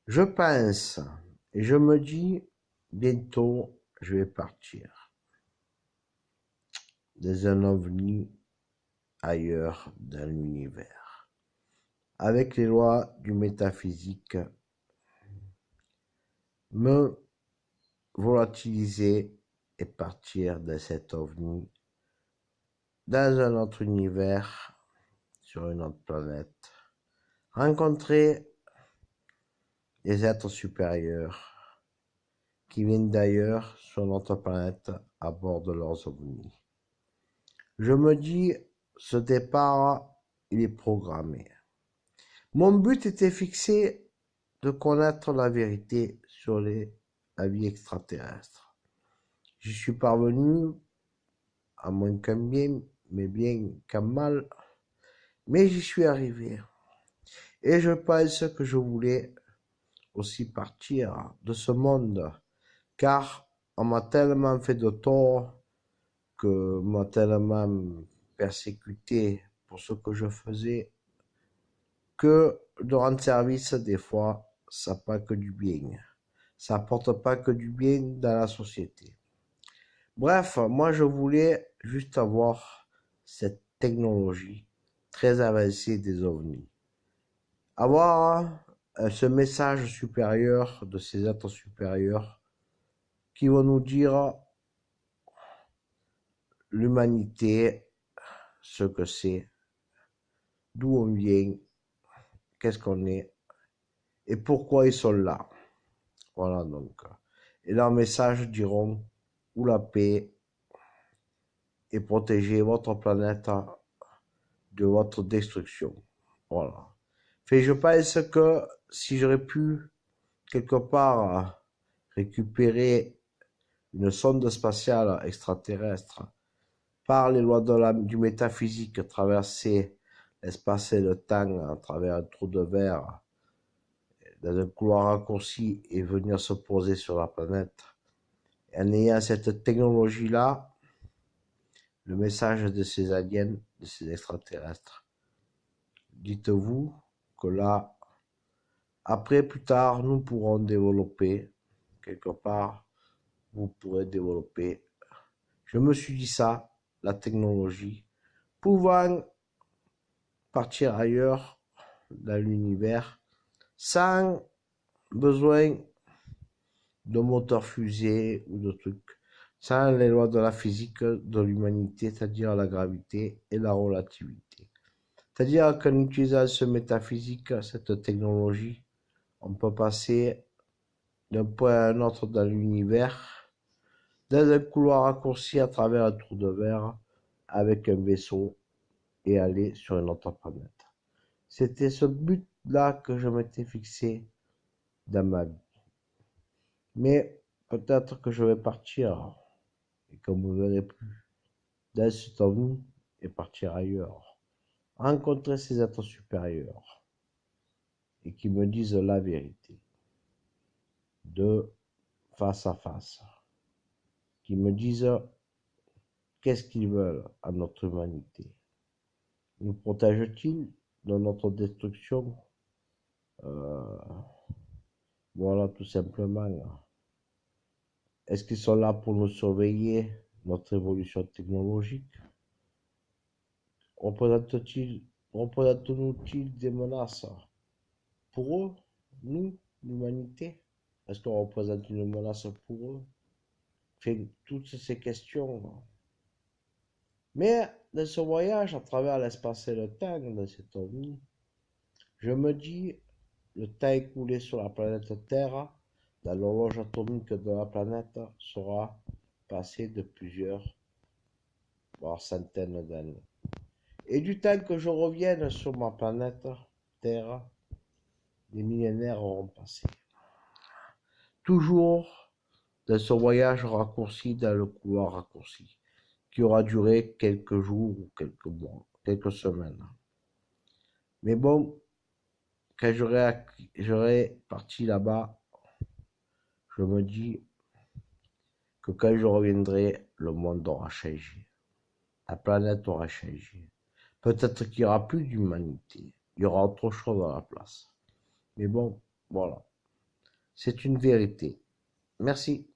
Je pense et je me dis, bientôt, je vais partir dans un ovni ailleurs dans l'univers. Avec les lois du métaphysique, me volatiliser et partir de cet ovni dans un autre univers, sur une autre planète, rencontrer des êtres supérieurs qui viennent d'ailleurs sur notre planète à bord de leurs ovnis. Je me dis, ce départ, il est programmé. Mon but était fixé de connaître la vérité sur la vie extraterrestre. J'y suis parvenu, à moins qu'un bien, mais bien qu'un mal, mais j'y suis arrivé. Et je pense que je voulais aussi partir de ce monde, car on m'a tellement fait de tort, que m'a tellement persécuté pour ce que je faisais, que de rendre service, des fois, ça n'a pas que du bien. Ça apporte pas que du bien dans la société. Bref, moi je voulais juste avoir cette technologie très avancée des ovnis. Avoir ce message supérieur de ces êtres supérieurs qui vont nous dire l'humanité, ce que c'est, d'où on vient, qu'est-ce qu'on est et pourquoi ils sont là. Voilà donc. Et leurs messages diront où la paix et protéger votre planète de votre destruction. Voilà. Fait, je pense que si j'aurais pu quelque part récupérer une sonde spatiale extraterrestre par les lois du métaphysique, traverser l'espace et le temps à travers un trou de verre dans un couloir raccourci et venir se poser sur la planète, en ayant cette technologie-là, le message de ces aliens, de ces extraterrestres, dites-vous que là, après, plus tard, nous pourrons développer, quelque part, vous pourrez développer. Je me suis dit ça, la technologie, pouvant partir ailleurs dans l'univers sans besoin de moteur fusée ou de trucs, sans les lois de la physique de l'humanité, c'est-à-dire la gravité et la relativité. C'est-à-dire qu'en utilisant ce métaphysique, cette technologie, on peut passer d'un point à un autre dans l'univers, dans un couloir raccourci à travers un trou de verre, avec un vaisseau et aller sur une autre planète. C'était ce but-là que je m'étais fixé dans ma vie. Mais peut-être que je vais partir et que vous ne verrez plus dans cet ovni et partir ailleurs. Rencontrer ces êtres supérieurs et qui me disent la vérité de face à face, qui me disent qu'est-ce qu'ils veulent à notre humanité. Nous protègent-ils de notre destruction? Euh, voilà, tout simplement. Est-ce qu'ils sont là pour nous surveiller notre évolution technologique? Représentent-nous-ils des menaces pour eux, nous, l'humanité? Est-ce qu'on représente une menace pour eux? Enfin, toutes ces questions. Mais dans ce voyage à travers l'espace et le temps, dans cet ovni, je me dis, le temps écoulé sur la planète Terre, dans l'horloge atomique de la planète, sera passé de plusieurs, voire centaines d'années. Et du temps que je revienne sur ma planète Terre, des millénaires auront passé. Toujours dans ce voyage raccourci, dans le couloir raccourci, qui aura duré quelques jours ou quelques mois, quelques semaines. Mais bon, quand j'aurai parti là-bas, je me dis que quand je reviendrai, le monde aura changé. La planète aura changé. Peut-être qu'il n'y aura plus d'humanité. Il y aura autre chose à la place. Mais bon, voilà. C'est une vérité. Merci.